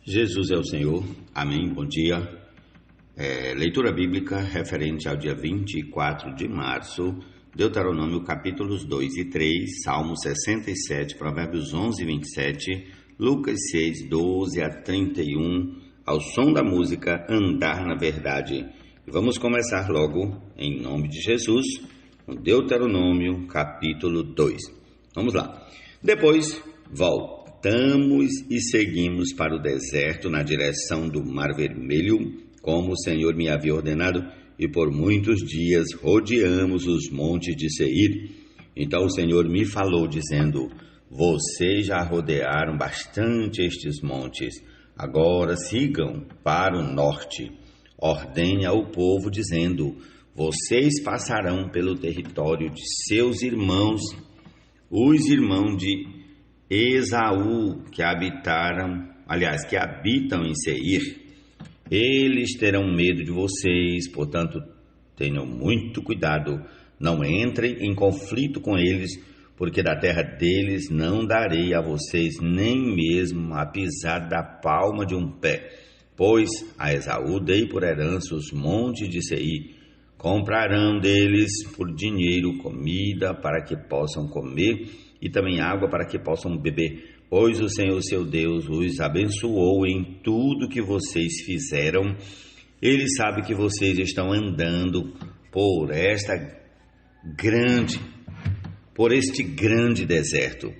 Jesus é o Senhor, amém, bom dia. Leitura bíblica referente ao dia 24 de março, Deuteronômio capítulos 2 e 3, Salmo 67, Provérbios 11 e 27, Lucas 6, 12 a 31, ao som da música Andar na Verdade. Vamos começar logo, em nome de Jesus, com Deuteronômio capítulo 2. Vamos lá. Depois, voltamos e seguimos para o deserto na direção do Mar Vermelho, como o Senhor me havia ordenado, e por muitos dias rodeamos os montes de Seir. Então o Senhor me falou, dizendo: vocês já rodearam bastante estes montes, agora sigam para o norte. Ordene ao povo, dizendo: vocês passarão pelo território de seus irmãos, os irmãos de Esaú, que habitam em Seir. Eles terão medo de vocês, portanto, tenham muito cuidado. Não entrem em conflito com eles, porque da terra deles não darei a vocês nem mesmo a pisada da palma de um pé. Pois a Esaú dei por herança os montes de Seir. Comprarão deles por dinheiro comida para que possam comer e também água para que possam beber, pois o Senhor seu Deus os abençoou em tudo que vocês fizeram. Ele sabe que vocês estão andando por este grande deserto.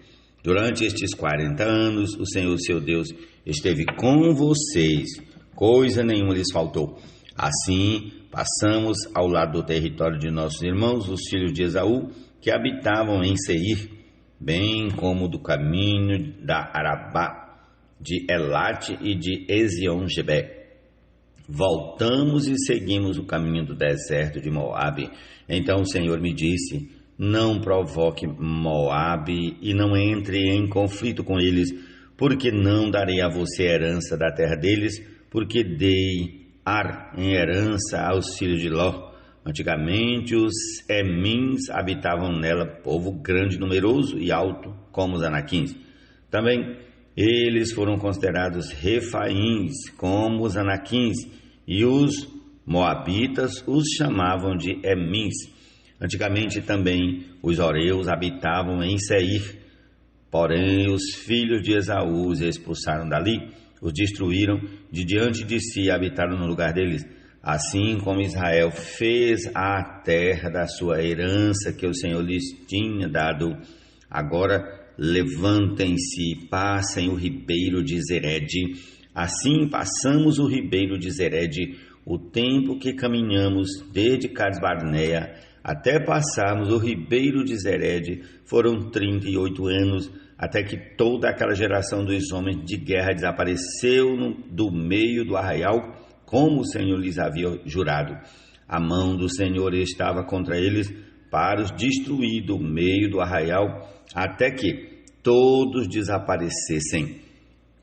Durante estes 40 anos, o Senhor seu Deus esteve com vocês, coisa nenhuma lhes faltou. Assim, passamos ao lado do território de nossos irmãos, os filhos de Esaú, que habitavam em Seir, bem como do caminho da Arabá, de Elate e de Ezion-Geber. Voltamos e seguimos o caminho do deserto de Moabe. Então o Senhor me disse: não provoque Moabe e não entre em conflito com eles, porque não darei a você herança da terra deles, porque dei Ar em herança aos filhos de Ló. Antigamente os Emins habitavam nela, povo grande, numeroso e alto, como os Anaquins. Também eles foram considerados Refaíns, como os Anaquins, e os Moabitas os chamavam de Emins. Antigamente também os Horeus habitavam em Seir, porém os filhos de Esaú os expulsaram dali, os destruíram de diante de si e habitaram no lugar deles. Assim como Israel fez a terra da sua herança que o Senhor lhes tinha dado, agora levantem-se e passem o ribeiro de Zerede. Assim passamos o ribeiro de Zerede, o tempo que caminhamos desde Cades-Barneia até passarmos o ribeiro de Zerede foram 38 anos, até que toda aquela geração dos homens de guerra desapareceu do meio do arraial, como o Senhor lhes havia jurado. A mão do Senhor estava contra eles para os destruir do meio do arraial, até que todos desaparecessem.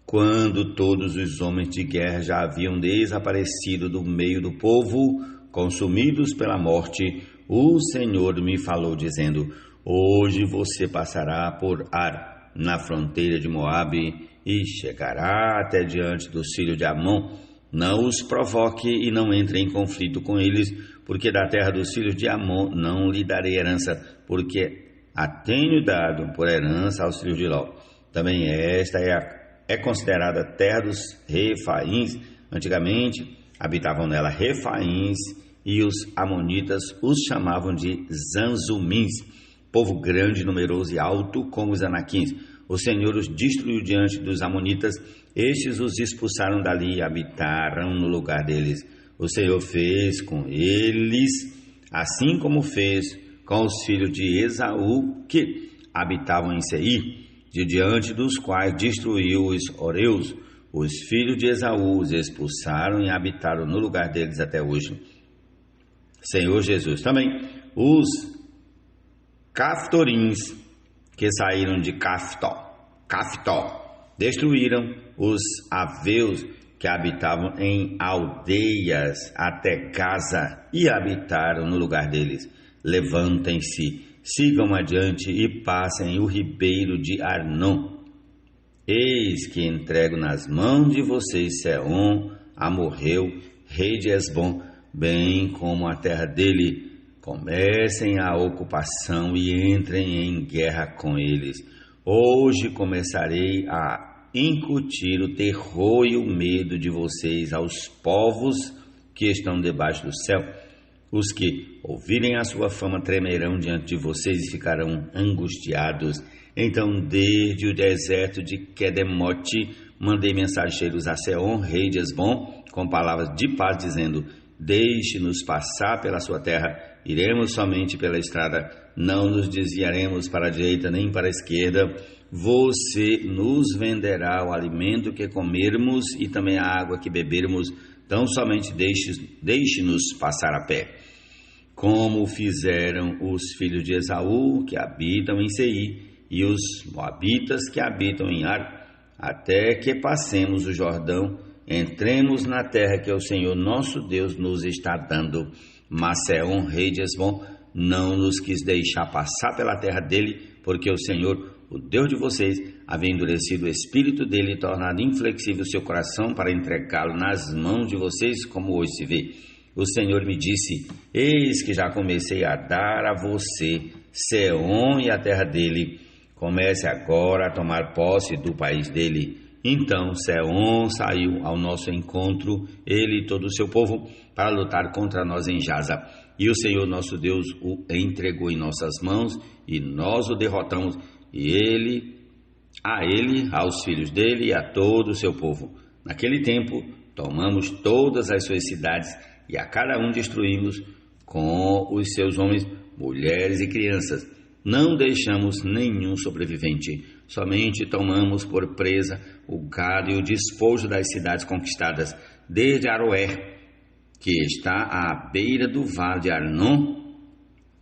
Quando todos os homens de guerra já haviam desaparecido do meio do povo, consumidos pela morte, o Senhor me falou, dizendo: hoje você passará por Ar, na fronteira de Moabe, e chegará até diante dos filhos de Amon. Não os provoque e não entre em conflito com eles, porque da terra dos filhos de Amon não lhe darei herança, porque a tenho dado por herança aos filhos de Ló. Também esta é considerada terra dos Refaíns. Antigamente habitavam nela Refaíns, e os amonitas os chamavam de Zanzumins, povo grande, numeroso e alto, como os Anaquins. O Senhor os destruiu diante dos amonitas, estes os expulsaram dali e habitaram no lugar deles. O Senhor fez com eles, assim como fez com os filhos de Esaú, que habitavam em Seir, de diante dos quais destruiu os Horeus. Os filhos de Esaú os expulsaram e habitaram no lugar deles até hoje. Senhor Jesus. Também os Caftorins, que saíram de Caftó, destruíram os Aveus, que habitavam em aldeias até Gaza, e habitaram no lugar deles. Levantem-se, sigam adiante e passem o ribeiro de Arnon. Eis que entrego nas mãos de vocês Sehom, amorreu, rei de Hesbom, bem como a terra dele. Comecem a ocupação e entrem em guerra com eles. Hoje começarei a incutir o terror e o medo de vocês aos povos que estão debaixo do céu. Os que ouvirem a sua fama tremerão diante de vocês e ficarão angustiados. Então, desde o deserto de Quedemote, mandei mensageiros a Sehom, rei de Hesbom, com palavras de paz, dizendo: deixe-nos passar pela sua terra. Iremos somente pela estrada, não nos desviaremos para a direita nem para a esquerda. Você nos venderá o alimento que comermos e também a água que bebermos. Então somente deixe-nos passar a pé. Como fizeram os filhos de Esaú, que habitam em Seir, e os moabitas que habitam em Ar, até que passemos o Jordão, entremos na terra que o Senhor nosso Deus nos está dando. Mas Sehom, rei de Hesbom, não nos quis deixar passar pela terra dele, porque o Senhor, o Deus de vocês, havia endurecido o espírito dele e tornado inflexível o seu coração para entregá-lo nas mãos de vocês, como hoje se vê. O Senhor me disse: eis que já comecei a dar a você Sehom e a terra dele. Comece agora a tomar posse do país dele. Então Sehom saiu ao nosso encontro, ele e todo o seu povo, para lutar contra nós em Jaza. E o Senhor nosso Deus o entregou em nossas mãos, e nós o derrotamos, e aos filhos dele e a todo o seu povo. Naquele tempo tomamos todas as suas cidades, e a cada um destruímos com os seus homens, mulheres e crianças. Não deixamos nenhum sobrevivente, somente tomamos por presa o gado e o despojo das cidades conquistadas, desde Aroer, que está à beira do vale de Arnon,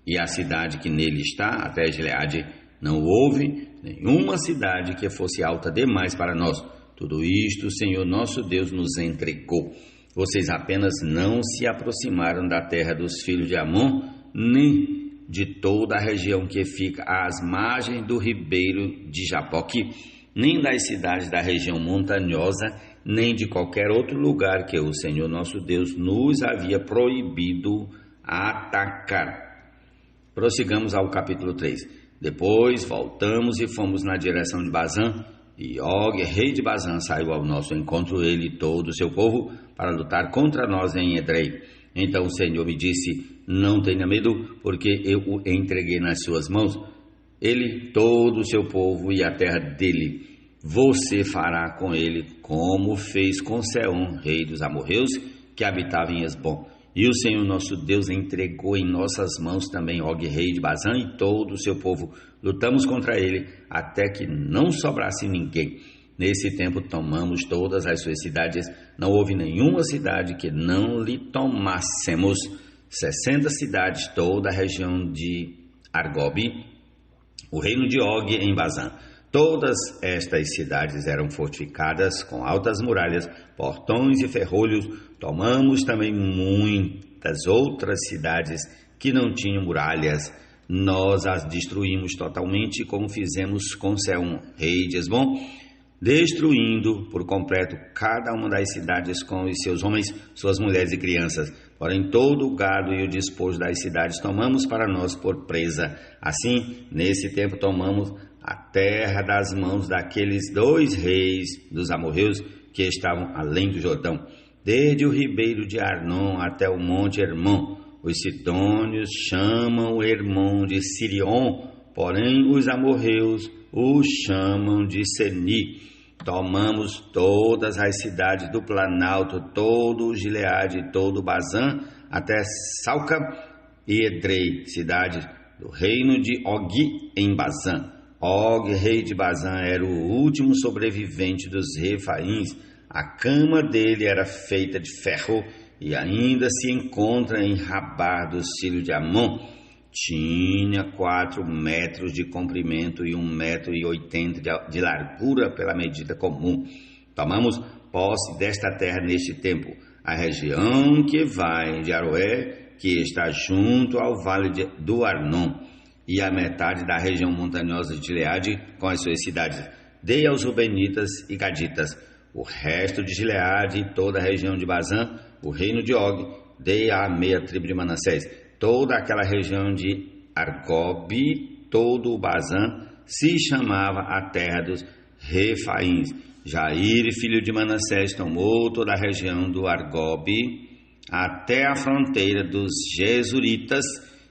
e a cidade que nele está, até Gileade. Não houve nenhuma cidade que fosse alta demais para nós. Tudo isto o Senhor nosso Deus nos entregou. Vocês apenas não se aproximaram da terra dos filhos de Amon, nem de toda a região que fica às margens do ribeiro de Jaboque, nem das cidades da região montanhosa, nem de qualquer outro lugar que o Senhor nosso Deus nos havia proibido atacar. Prossigamos ao capítulo 3. Depois voltamos e fomos na direção de Bazã, e Og, rei de Bazã, saiu ao nosso encontro, ele e todo o seu povo, para lutar contra nós em Edrei. Então o Senhor me disse: não tenha medo, porque eu o entreguei nas suas mãos, ele, todo o seu povo e a terra dele. Você fará com ele como fez com Sehom, rei dos amorreus, que habitava em Hesbom. E o Senhor nosso Deus entregou em nossas mãos também Og, rei de Bazã, e todo o seu povo. Lutamos contra ele, até que não sobrasse ninguém. Nesse tempo tomamos todas as suas cidades, não houve nenhuma cidade que não lhe tomássemos. 60 cidades, toda a região de Argobe, o reino de Og em Bazã. Todas estas cidades eram fortificadas com altas muralhas, portões e ferrolhos. Tomamos também muitas outras cidades que não tinham muralhas. Nós as destruímos totalmente, como fizemos com Sehom, rei de Hesbom, destruindo por completo cada uma das cidades com os seus homens, suas mulheres e crianças. Porém, todo o gado e o despojo das cidades tomamos para nós por presa. Assim, nesse tempo tomamos a terra das mãos daqueles 2 reis dos amorreus que estavam além do Jordão, desde o ribeiro de Arnon até o monte Hermon. Os sidônios chamam Hermon de Sirion, porém os amorreus o chamam de Seni. Tomamos todas as cidades do Planalto, todo o Gileade, todo o Bazã, até Salca e Edrei, cidades do reino de Og em Bazã. Og, rei de Bazã, era o último sobrevivente dos Refaíns. A cama dele era feita de ferro e ainda se encontra em Rabá dos filhos de Amon. Tinha 4 metros de comprimento e 1,80 m de largura pela medida comum. Tomamos posse desta terra neste tempo. A região que vai de Aroé, que está junto ao vale do Arnon, e a metade da região montanhosa de Gileade com as suas cidades. dei aos Rubenitas e Gaditas. O resto de Gileade e toda a região de Bazã, o reino de Og, dei à meia tribo de Manassés. Toda aquela região de Argobe, todo o Bazã, se chamava a terra dos Refaíns. Jair, filho de Manassés, tomou toda a região do Argobe até a fronteira dos Jesuritas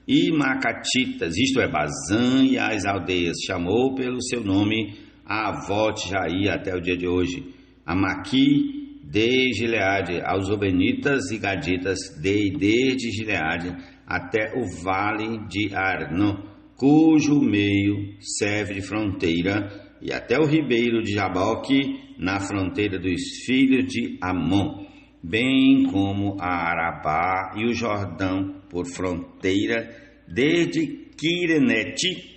e Macatitas, isto é, Bazã e as aldeias. Chamou pelo seu nome Avote Jair até o dia de hoje. A Maqui de Gileade, aos Obenitas e Gaditas, dei desde Gileade até o vale de Arnon, cujo meio serve de fronteira, e até o ribeiro de Jaboque, na fronteira dos filhos de Amon, bem como a Arabá e o Jordão por fronteira, desde Quinerete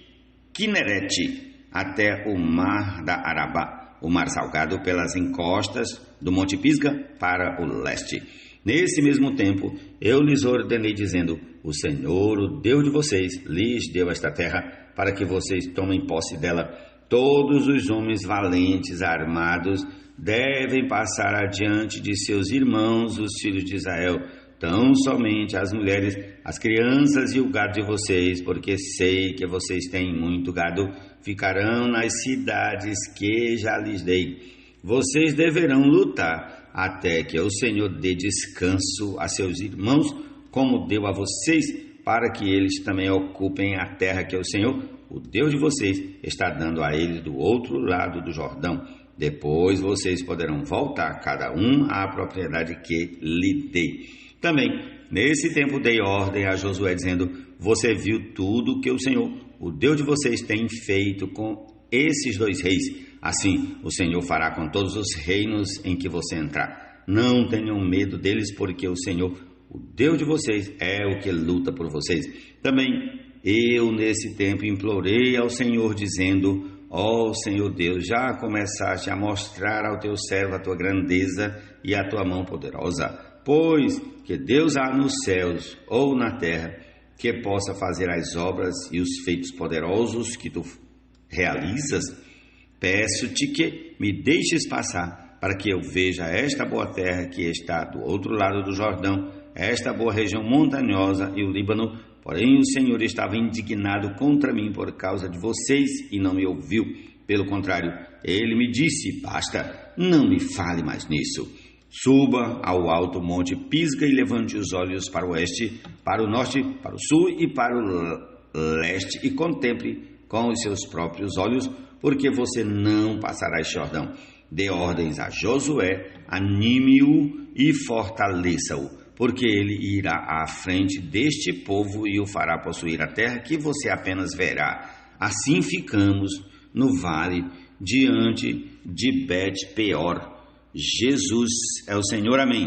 até o mar da Arabá, o mar salgado pelas encostas do Monte Pisga para o leste. Nesse mesmo tempo, eu lhes ordenei, dizendo: o Senhor, o Deus de vocês, lhes deu esta terra para que vocês tomem posse dela. Todos os homens valentes, armados, devem passar adiante de seus irmãos, os filhos de Israel, tão somente as mulheres, as crianças e o gado de vocês, porque sei que vocês têm muito gado, ficarão nas cidades que já lhes dei. Vocês deverão lutar até que o Senhor dê descanso a seus irmãos, como deu a vocês, para que eles também ocupem a terra que o Senhor, o Deus de vocês, está dando a eles do outro lado do Jordão. Depois vocês poderão voltar, cada um à propriedade que lhe dei. Também, nesse tempo, dei ordem a Josué, dizendo: você viu tudo que o Senhor, o Deus de vocês, tem feito com esses dois reis. Assim, o Senhor fará com todos os reinos em que você entrar. Não tenham medo deles, porque o Senhor, o Deus de vocês, é o que luta por vocês. Também, eu, nesse tempo, implorei ao Senhor, dizendo: ó Senhor Deus, já começaste a mostrar ao teu servo a tua grandeza e a tua mão poderosa. Pois que Deus há nos céus ou na terra que possa fazer as obras e os feitos poderosos que tu realizas, peço-te que me deixes passar, para que eu veja esta boa terra que está do outro lado do Jordão, esta boa região montanhosa e o Líbano. Porém o Senhor estava indignado contra mim por causa de vocês e não me ouviu. Pelo contrário, ele me disse: basta, não me fale mais nisso. Suba ao alto monte Pisga e levante os olhos para o oeste, para o norte, para o sul e para o leste, e contemple com os seus próprios olhos, porque você não passará este Jordão. Dê ordens a Josué, anime-o e fortaleça-o, porque ele irá à frente deste povo e o fará possuir a terra que você apenas verá. Assim ficamos no vale diante de Bet-peor. Jesus é o Senhor. Amém.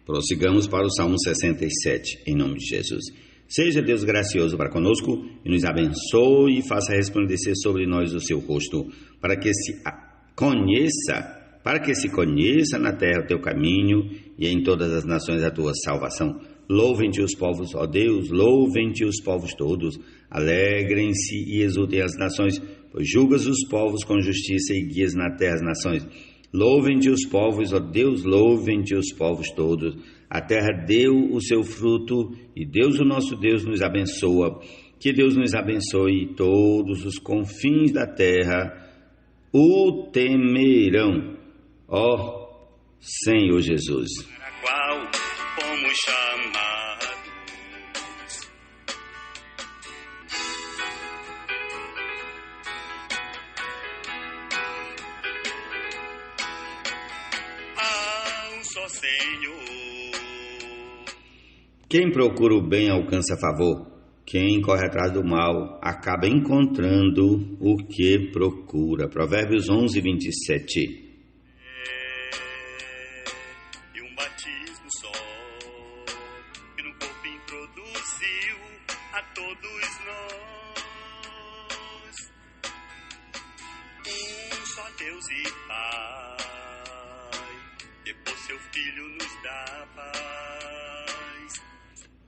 Prossigamos para o Salmo 67, em nome de Jesus. Seja Deus gracioso para conosco e nos abençoe e faça resplandecer sobre nós o seu rosto, para que se conheça na terra o teu caminho e em todas as nações a tua salvação. Louvem-te os povos, ó Deus, louvem-te os povos todos. Alegrem-se e exultem as nações, pois julgas os povos com justiça e guias na terra as nações. Louvem-te os povos, ó Deus, louvem-te os povos todos. A terra deu o seu fruto e Deus, o nosso Deus, nos abençoa. Que Deus nos abençoe e todos os confins da terra o temerão, ó Senhor Jesus. Para qual fomos chamados. Senhor. Quem procura o bem alcança favor. Quem corre atrás do mal acaba encontrando o que procura. Provérbios 11, 27. E um batismo só, que no corpo introduziu a todos nós um só Deus e Pai, depois seu Filho nos dá paz.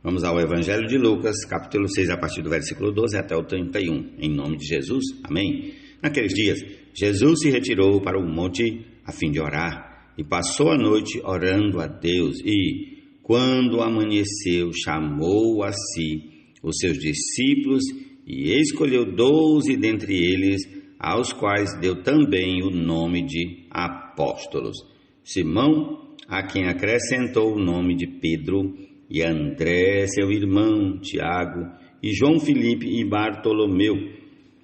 Vamos ao Evangelho de Lucas, capítulo 6, a partir do versículo 12 até o 31. Em nome de Jesus, amém. Naqueles dias, Jesus se retirou para o monte a fim de orar e passou a noite orando a Deus. E, quando amanheceu, chamou a si os seus discípulos e escolheu 12 dentre eles, aos quais deu também o nome de apóstolos. Simão, a quem acrescentou o nome de Pedro, e André, seu irmão, Tiago, e João Filipe e Bartolomeu,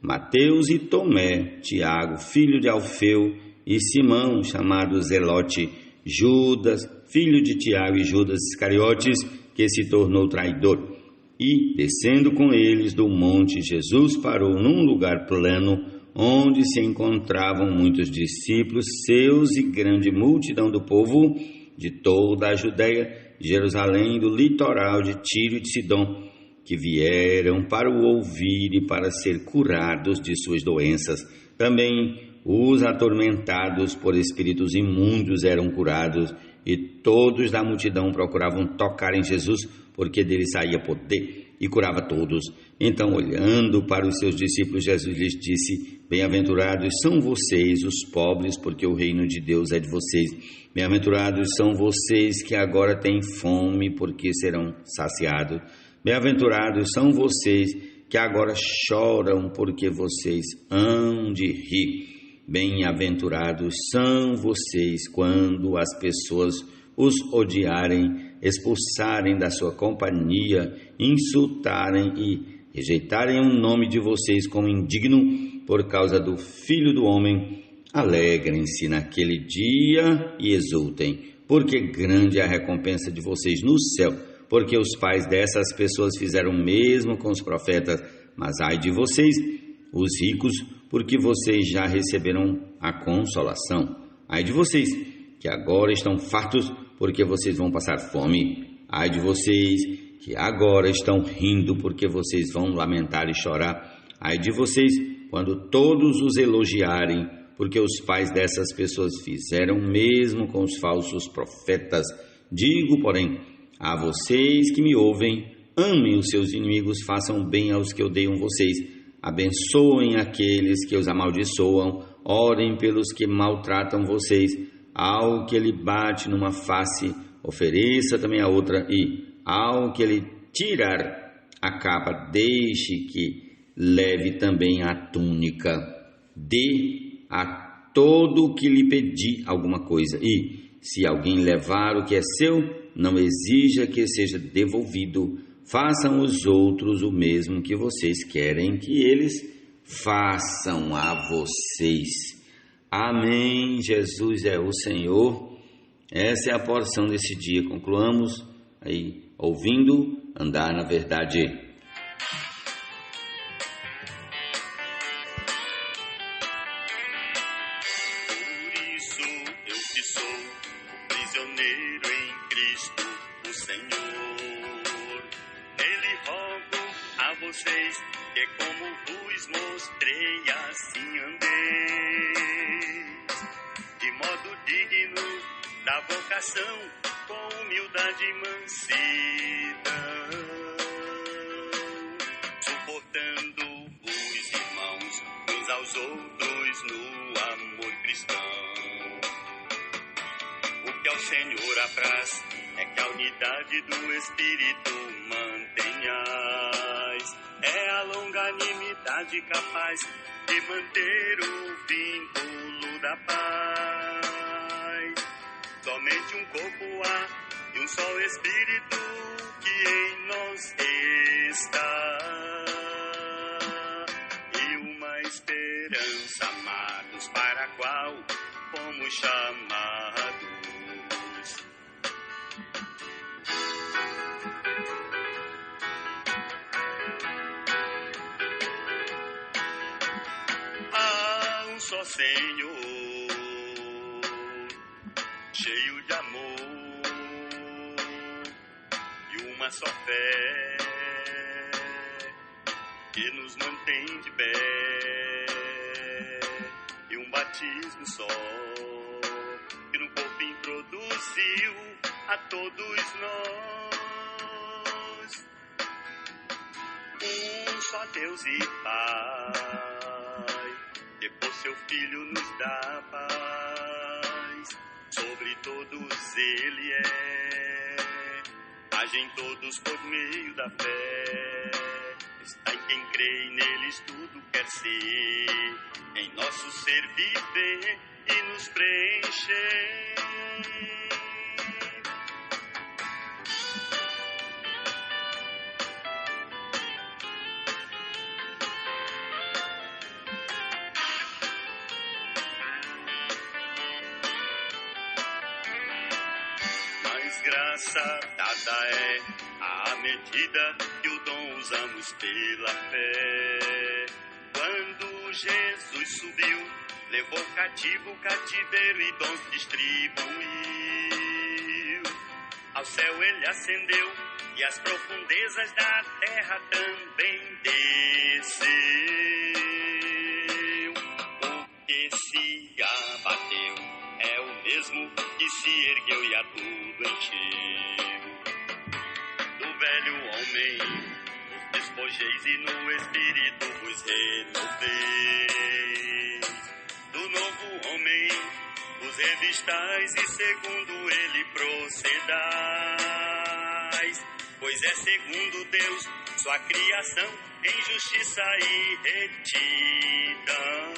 Mateus e Tomé, Tiago, filho de Alfeu, e Simão, chamado Zelote, Judas, filho de Tiago, e Judas Iscariotes, que se tornou traidor. E, descendo com eles do monte, Jesus parou num lugar plano, onde se encontravam muitos discípulos seus e grande multidão do povo de toda a Judéia, Jerusalém, do litoral de Tiro e de Sidom, que vieram para o ouvir e para ser curados de suas doenças. Também os atormentados por espíritos imundos eram curados, e todos da multidão procuravam tocar em Jesus, porque dele saía poder, e curava todos. Então, olhando para os seus discípulos, Jesus lhes disse: Bem-aventurados são vocês, os pobres, porque o reino de Deus é de vocês. Bem-aventurados são vocês que agora têm fome, porque serão saciados. Bem-aventurados são vocês que agora choram, porque vocês hão de rir. Bem-aventurados são vocês quando as pessoas os odiarem, expulsarem da sua companhia, insultarem e rejeitarem o nome de vocês como indigno por causa do Filho do Homem. Alegrem-se naquele dia e exultem, porque grande é a recompensa de vocês no céu, porque os pais dessas pessoas fizeram o mesmo com os profetas. Mas ai de vocês, os ricos, porque vocês já receberam a consolação. Ai de vocês, que agora estão fartos, porque vocês vão passar fome. Ai de vocês, que agora estão rindo, porque vocês vão lamentar e chorar. Ai de vocês, quando todos os elogiarem, porque os pais dessas pessoas fizeram o mesmo com os falsos profetas. Digo, porém, a vocês que me ouvem, amem os seus inimigos, façam bem aos que odeiam vocês, abençoem aqueles que os amaldiçoam, orem pelos que maltratam vocês. Ao que lhe bate numa face, ofereça também a outra, e ao que lhe tirar a capa, deixe que leve também a túnica. Dê a todo o que lhe pedir alguma coisa, e se alguém levar o que é seu, não exija que seja devolvido. Façam os outros o mesmo que vocês querem que eles façam a vocês. Amém. Jesus é o Senhor. Essa é a porção desse dia. Concluamos aí ouvindo andar na verdade. Por isso eu que sou o prisioneiro em Cristo, o Senhor. Nele rogo a vocês que, como vos mostrei, assim andeis, de modo digno da vocação, com humildade e mansidão, suportando os irmãos uns aos outros no amor cristão. O que ao Senhor apraz é que a unidade do Espírito mantenhais. É a longanimidade capaz de manter o vínculo da paz. Somente um corpo há e um só Espírito que em nós está. E uma esperança, amados, para a qual fomos chamados. só Senhor, cheio de amor e uma só fé que nos mantém de pé, e um batismo só que no corpo introduziu a todos nós. Um só Deus e Pai, que por seu Filho nos dá paz. Sobre todos Ele é, age em todos por meio da fé. Está em quem crê e neles tudo quer ser, em nosso ser viver e nos preencher. Graça dada é à medida que o dom usamos pela fé. Quando Jesus subiu, levou cativo o cativeiro e dons distribuiu. Ao céu ele ascendeu e as profundezas da terra também desceu. O que se abateu é o mesmo que se ergueu e a tudo encheu. Do velho homem vos despojeis e no espírito vos renoveis. Do novo homem vos revistais e segundo ele procedais. Pois é segundo Deus sua criação em justiça e retidão.